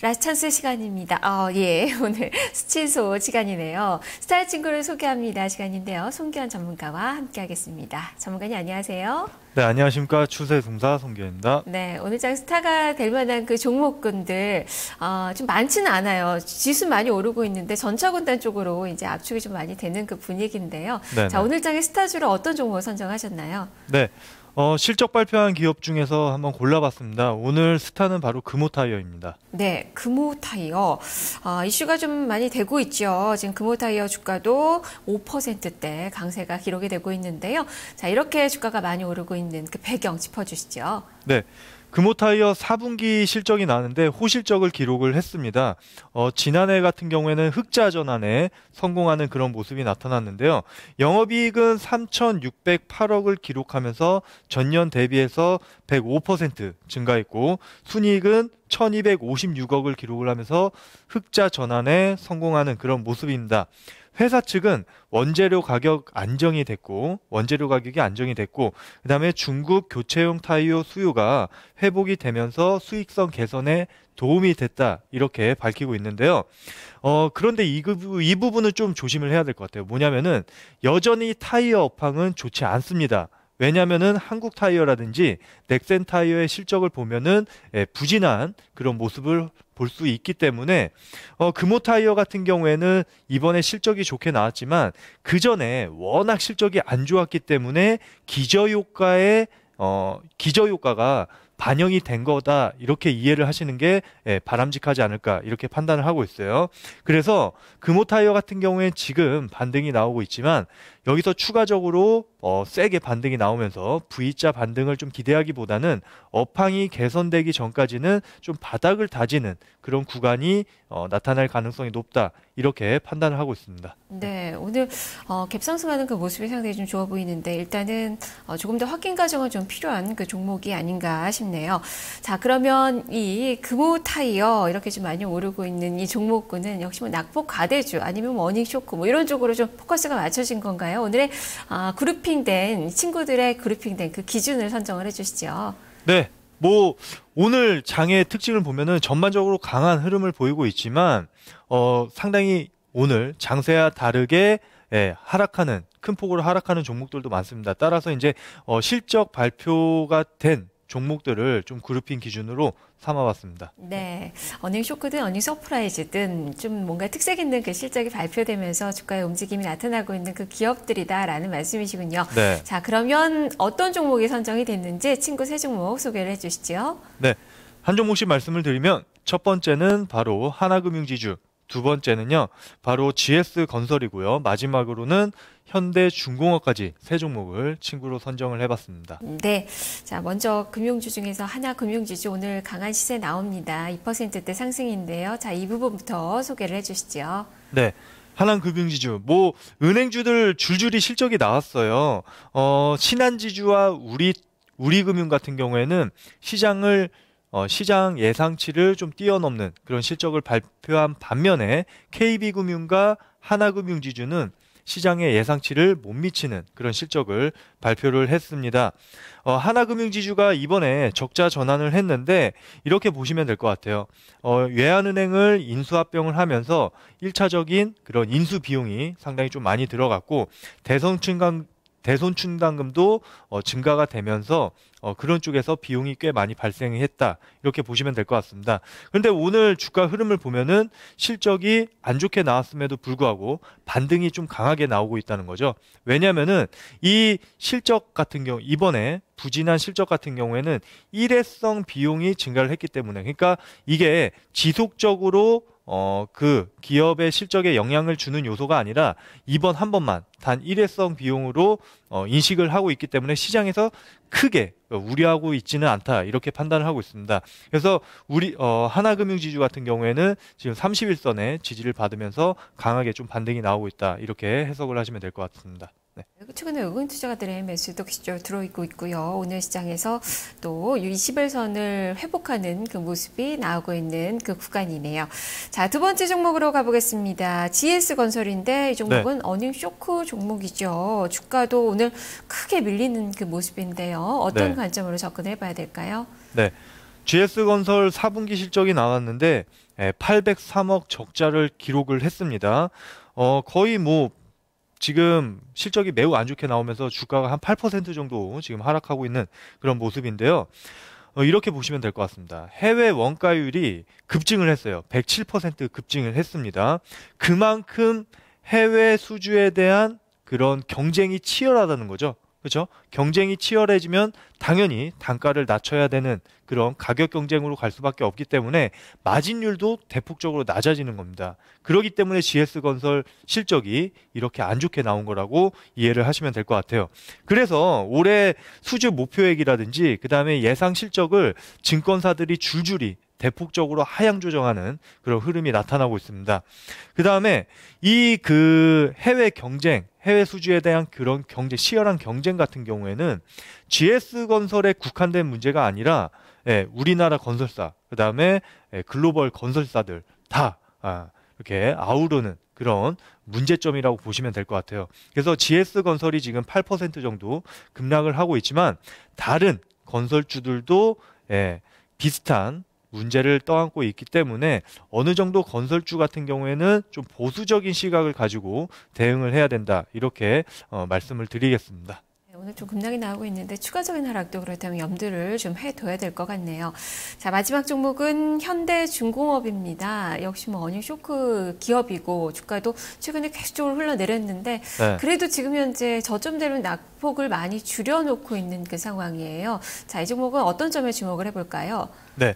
라스찬스 시간입니다. 예. 오늘 수치소 시간이네요. 스타일 친구를 소개합니다. 시간인데요. 송기현 전문가와 함께하겠습니다. 전문가님 안녕하세요. 네, 안녕하십니까. 추세종사 송기현입니다. 네, 오늘 장 스타가 될 만한 그 종목군들 좀 많지는 않아요. 지수 많이 오르고 있는데 전차군단 쪽으로 이제 압축이 좀 많이 되는 그 분위기인데요. 네네. 자, 오늘 장의 스타주로 어떤 종목을 선정하셨나요? 네, 실적 발표한 기업 중에서 한번 골라봤습니다. 오늘 스타는 바로 금호타이어입니다. 네, 금호타이어. 이슈가 좀 많이 되고 있죠. 지금 금호타이어 주가도 5%대 강세가 기록이 되고 있는데요. 자, 이렇게 주가가 많이 오르고 있는 그 배경 짚어주시죠. 네, 금호타이어 4분기 실적이 나왔는데 호실적을 기록을 했습니다. 지난해 같은 경우에는 흑자 전환에 성공하는 그런 모습이 나타났는데요. 영업이익은 3,608억을 기록하면서 전년 대비해서 105% 증가했고 순이익은 1,256억을 기록을 하면서 흑자 전환에 성공하는 그런 모습입니다. 회사 측은 원재료 가격이 안정이 됐고 그다음에 중국 교체용 타이어 수요가 회복이 되면서 수익성 개선에 도움이 됐다 이렇게 밝히고 있는데요. 그런데 이 부분은 좀 조심을 해야 될 것 같아요. 뭐냐면은 여전히 타이어 업황은 좋지 않습니다. 왜냐하면은 한국 타이어라든지 넥센 타이어의 실적을 보면은 부진한 그런 모습을 볼 수 있기 때문에 금호 타이어 같은 경우에는 이번에 실적이 좋게 나왔지만 그 전에 워낙 실적이 안 좋았기 때문에 기저효과가 반영이 된 거다 이렇게 이해를 하시는 게 바람직하지 않을까 이렇게 판단을 하고 있어요. 그래서 금호 타이어 같은 경우에 지금 반등이 나오고 있지만 여기서 추가적으로 세게 반등이 나오면서 V자 반등을 좀 기대하기보다는 업황이 개선되기 전까지는 좀 바닥을 다지는 그런 구간이 나타날 가능성이 높다 이렇게 판단을 하고 있습니다. 네, 오늘 갭상승하는 그 모습이 상당히 좀 좋아 보이는데 일단은 조금 더 확인 과정은 좀 필요한 그 종목이 아닌가 싶네요. 자, 그러면 이 금호 타이어 이렇게 좀 많이 오르고 있는 이 종목군은 역시 뭐 낙폭 과대주 아니면 워닝 쇼크 뭐 이런 쪽으로 좀 포커스가 맞춰진 건가요? 오늘의 그룹핑된 친구들의 그룹핑된 그 기준을 선정을 해주시죠. 네, 뭐 오늘 장의 특징을 보면은 전반적으로 강한 흐름을 보이고 있지만 상당히 오늘 장세와 다르게 하락하는 큰 폭으로 하락하는 종목들도 많습니다. 따라서 이제 실적 발표가 된 종목들을 좀 그룹핑 기준으로 삼아봤습니다. 네, 어닝 쇼크든 어닝 서프라이즈든 좀 뭔가 특색 있는 그 실적이 발표되면서 주가의 움직임이 나타나고 있는 그 기업들이다라는 말씀이시군요. 네. 자, 그러면 어떤 종목이 선정이 됐는지 친구 세 종목 소개를 해주시죠. 네, 한 종목씩 말씀을 드리면 첫 번째는 바로 하나금융지주, 두 번째는요 바로 GS건설이고요. 마지막으로는 현대중공업까지 세 종목을 친구로 선정을 해봤습니다. 네, 자 먼저 금융주 중에서 하나금융지주 오늘 강한 시세 나옵니다. 2%대 상승인데요. 자, 이 부분부터 소개를 해주시죠. 네. 하나금융지주, 뭐 은행주들 줄줄이 실적이 나왔어요. 신한지주와 우리금융 같은 경우에는 시장 예상치를 좀 뛰어넘는 그런 실적을 발표한 반면에 KB금융과 하나금융지주는 시장의 예상치를 못 미치는 그런 실적을 발표를 했습니다. 하나금융지주가 이번에 적자 전환을 했는데 이렇게 보시면 될 것 같아요. 외환은행을 인수합병을 하면서 1차적인 그런 인수 비용이 상당히 좀 많이 들어갔고 대손충당금도 증가가 되면서 그런 쪽에서 비용이 꽤 많이 발생했다 이렇게 보시면 될 것 같습니다. 그런데 오늘 주가 흐름을 보면은 실적이 안 좋게 나왔음에도 불구하고 반등이 좀 강하게 나오고 있다는 거죠. 왜냐하면은 이 실적 같은 경우 이번에 부진한 실적 같은 경우에는 일회성 비용이 증가를 했기 때문에 그러니까 이게 지속적으로 그 기업의 실적에 영향을 주는 요소가 아니라 이번 한 번만 단 일회성 비용으로 인식을 하고 있기 때문에 시장에서 크게 우려하고 있지는 않다 이렇게 판단을 하고 있습니다. 그래서 하나금융지주 같은 경우에는 지금 31선의 지지를 받으면서 강하게 좀 반등이 나오고 있다 이렇게 해석을 하시면 될 것 같습니다. 네. 최근에 외국인투자가들의 매수도 들어있고 있고요. 오늘 시장에서 또 21선을 회복하는 그 모습이 나오고 있는 그 구간이네요. 자, 두 번째 종목으로 가보겠습니다. GS건설인데 이 종목은 어닝 쇼크 종목이죠. 주가도 오늘 크게 밀리는 그 모습인데요. 어떤 네. 관점으로 접근을 해봐야 될까요? 네. GS건설 4분기 실적이 나왔는데 803억 적자를 기록을 했습니다. 거의 뭐 지금 실적이 매우 안 좋게 나오면서 주가가 한 8% 정도 지금 하락하고 있는 그런 모습인데요. 이렇게 보시면 될 것 같습니다. 해외 원가율이 급증을 했어요. 107% 급증을 했습니다. 그만큼 해외 수주에 대한 그런 경쟁이 치열하다는 거죠. 그렇죠? 경쟁이 치열해지면 당연히 단가를 낮춰야 되는 그런 가격 경쟁으로 갈 수밖에 없기 때문에 마진율도 대폭적으로 낮아지는 겁니다. 그렇기 때문에 GS건설 실적이 이렇게 안 좋게 나온 거라고 이해를 하시면 될 것 같아요. 그래서 올해 수주 목표액이라든지 그다음에 예상 실적을 증권사들이 줄줄이 대폭적으로 하향 조정하는 그런 흐름이 나타나고 있습니다. 그 다음에 이 해외 경쟁, 해외 수주에 대한 그런 경쟁, 치열한 경쟁 같은 경우에는 GS건설에 국한된 문제가 아니라 우리나라 건설사, 그 다음에 글로벌 건설사들 다 이렇게 아우르는 그런 문제점이라고 보시면 될 것 같아요. 그래서 GS건설이 지금 8% 정도 급락을 하고 있지만 다른 건설주들도 비슷한 문제를 떠안고 있기 때문에 어느 정도 건설주 같은 경우에는 좀 보수적인 시각을 가지고 대응을 해야 된다. 이렇게 말씀을 드리겠습니다. 오늘 좀 급락이 나오고 있는데 추가적인 하락도 그렇다면 염두를 좀 해둬야 될 것 같네요. 자, 마지막 종목은 현대중공업입니다. 역시 뭐 어닝 쇼크 기업이고 주가도 최근에 계속적으로 흘러내렸는데 그래도 지금 현재 저점대로 낙폭을 많이 줄여놓고 있는 그 상황이에요. 자, 이 종목은 어떤 점에 주목을 해볼까요? 네.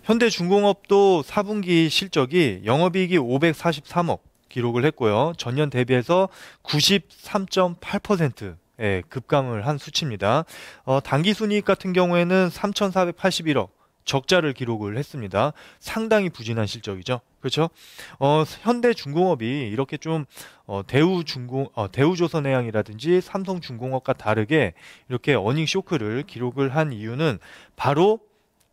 현대중공업도 4분기 실적이 영업이익이 543억 기록을 했고요. 전년 대비해서 93.8% 급감을 한 수치입니다. 당기순이익 같은 경우에는 3,481억 적자를 기록을 했습니다. 상당히 부진한 실적이죠. 그렇죠? 현대중공업이 이렇게 좀 대우조선해양이라든지 삼성중공업과 다르게 이렇게 어닝 쇼크를 기록을 한 이유는 바로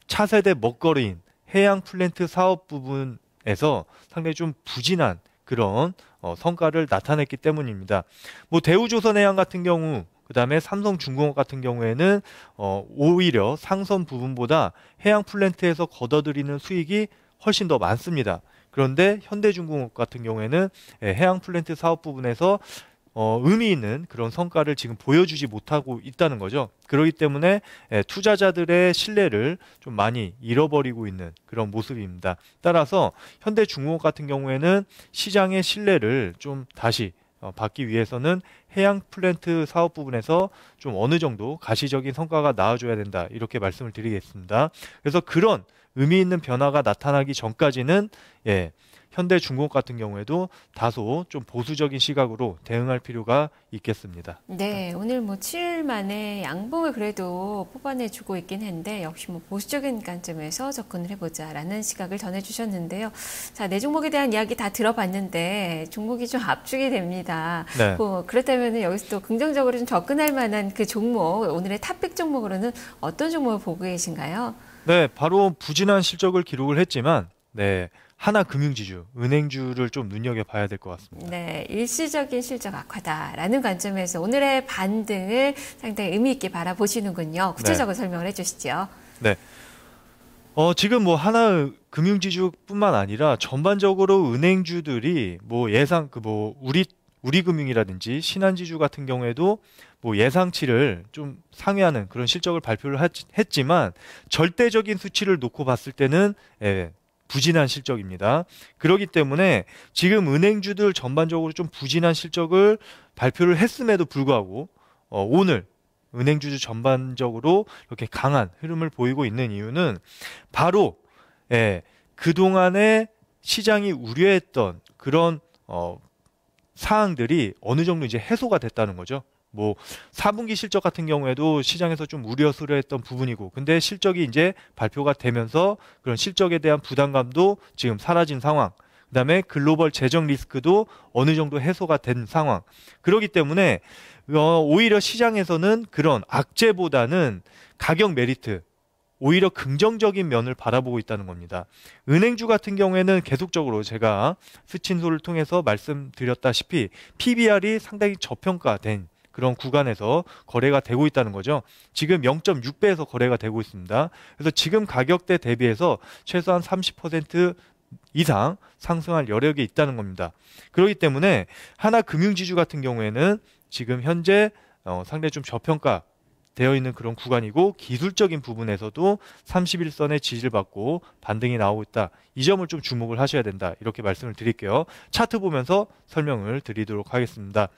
차세대 먹거리인 해양 플랜트 사업 부분에서 상당히 좀 부진한 그런 성과를 나타냈기 때문입니다. 뭐 대우조선해양 같은 경우, 그 다음에 삼성중공업 같은 경우에는 오히려 상선 부분보다 해양 플랜트에서 걷어들이는 수익이 훨씬 더 많습니다. 그런데 현대중공업 같은 경우에는 해양 플랜트 사업 부분에서 의미 있는 그런 성과를 지금 보여주지 못하고 있다는 거죠. 그렇기 때문에 투자자들의 신뢰를 좀 많이 잃어버리고 있는 그런 모습입니다. 따라서 현대중공업 같은 경우에는 시장의 신뢰를 좀 다시 받기 위해서는 해양 플랜트 사업 부분에서 좀 어느 정도 가시적인 성과가 나와줘야 된다. 이렇게 말씀을 드리겠습니다. 그래서 그런 의미 있는 변화가 나타나기 전까지는 현대중공업 같은 경우에도 다소 좀 보수적인 시각으로 대응할 필요가 있겠습니다. 네, 오늘 뭐 7일 만에 양봉을 그래도 뽑아내주고 있긴 한데 역시 뭐 보수적인 관점에서 접근을 해보자라는 시각을 전해주셨는데요. 자, 네 종목에 대한 이야기 다 들어봤는데 종목이 좀 압축이 됩니다. 네. 그렇다면 여기서 또 긍정적으로 좀 접근할 만한 그 종목, 오늘의 탑픽 종목으로는 어떤 종목을 보고 계신가요? 네, 바로 부진한 실적을 기록을 했지만 하나금융지주, 은행주를 좀 눈여겨봐야 될 것 같습니다. 네, 일시적인 실적 악화다라는 관점에서 오늘의 반등을 상당히 의미 있게 바라보시는군요. 구체적으로 설명을 해주시죠. 네. 지금 뭐 하나금융지주뿐만 아니라 전반적으로 은행주들이 뭐 우리금융이라든지 신한지주 같은 경우에도 뭐 예상치를 좀 상회하는 그런 실적을 발표를 했지만 절대적인 수치를 놓고 봤을 때는 부진한 실적입니다. 그렇기 때문에 지금 은행주들 전반적으로 좀 부진한 실적을 발표를 했음에도 불구하고 오늘 은행주주 전반적으로 이렇게 강한 흐름을 보이고 있는 이유는 바로 그동안에 시장이 우려했던 그런 사항들이 어느 정도 이제 해소가 됐다는 거죠. 뭐 4분기 실적 같은 경우에도 시장에서 좀 우려스러웠던 부분이고 근데 실적이 이제 발표가 되면서 그런 실적에 대한 부담감도 지금 사라진 상황. 그다음에 글로벌 재정 리스크도 어느 정도 해소가 된 상황. 그렇기 때문에 오히려 시장에서는 그런 악재보다는 가격 메리트 오히려 긍정적인 면을 바라보고 있다는 겁니다. 은행주 같은 경우에는 계속적으로 제가 스친소를 통해서 말씀드렸다시피 PBR이 상당히 저평가된 그런 구간에서 거래가 되고 있다는 거죠. 지금 0.6배에서 거래가 되고 있습니다. 그래서 지금 가격대 대비해서 최소한 30% 이상 상승할 여력이 있다는 겁니다. 그렇기 때문에 하나금융지주 같은 경우에는 지금 현재 상당히 좀 저평가 되어 있는 그런 구간이고 기술적인 부분에서도 31선의 지지를 받고 반등이 나오고 있다. 이 점을 좀 주목을 하셔야 된다. 이렇게 말씀을 드릴게요. 차트 보면서 설명을 드리도록 하겠습니다.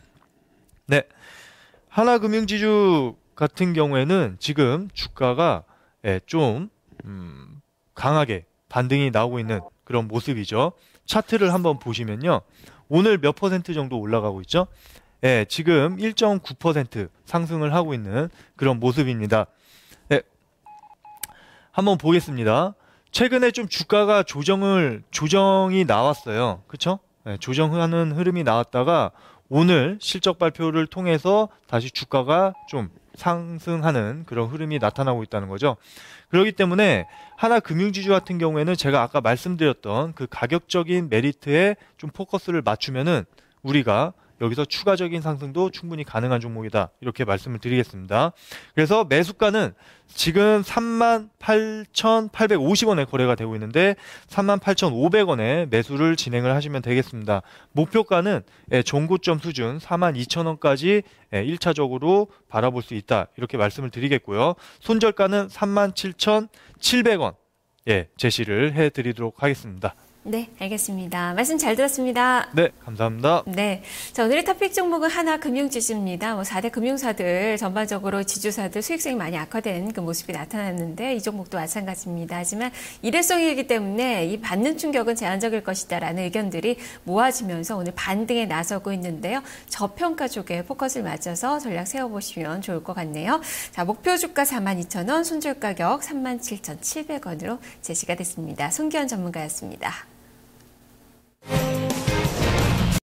네, 하나금융지주 같은 경우에는 지금 주가가 좀 강하게 반등이 나오고 있는 그런 모습이죠. 차트를 한번 보시면요. 오늘 몇 퍼센트 정도 올라가고 있죠? 지금 1.9% 상승을 하고 있는 그런 모습입니다. 한번 보겠습니다. 최근에 좀 주가가 조정이 나왔어요. 그쵸? 조정하는 흐름이 나왔다가 오늘 실적 발표를 통해서 다시 주가가 좀 상승하는 그런 흐름이 나타나고 있다는 거죠. 그렇기 때문에 하나금융지주 같은 경우에는 제가 아까 말씀드렸던 그 가격적인 메리트에 좀 포커스를 맞추면은 우리가 여기서 추가적인 상승도 충분히 가능한 종목이다. 이렇게 말씀을 드리겠습니다. 그래서 매수가는 지금 38,850원에 거래가 되고 있는데 38,500원에 매수를 진행을 하시면 되겠습니다. 목표가는 종고점 수준 42,000원까지 1차적으로 바라볼 수 있다. 이렇게 말씀을 드리겠고요. 손절가는 37,700원 제시를 해드리도록 하겠습니다. 네, 알겠습니다. 말씀 잘 들었습니다. 네, 감사합니다. 네. 자, 오늘의 토픽 종목은 하나금융지주입니다. 4대 금융사들, 전반적으로 지주사들 수익성이 많이 악화된 그 모습이 나타났는데 이 종목도 마찬가지입니다. 하지만 일회성이기 때문에 이 받는 충격은 제한적일 것이다라는 의견들이 모아지면서 오늘 반등에 나서고 있는데요. 저평가 쪽에 포커스를 맞춰서 전략 세워보시면 좋을 것 같네요. 자, 목표 주가 42,000원, 손절 가격 37,700원으로 제시가 됐습니다. 손기현 전문가였습니다.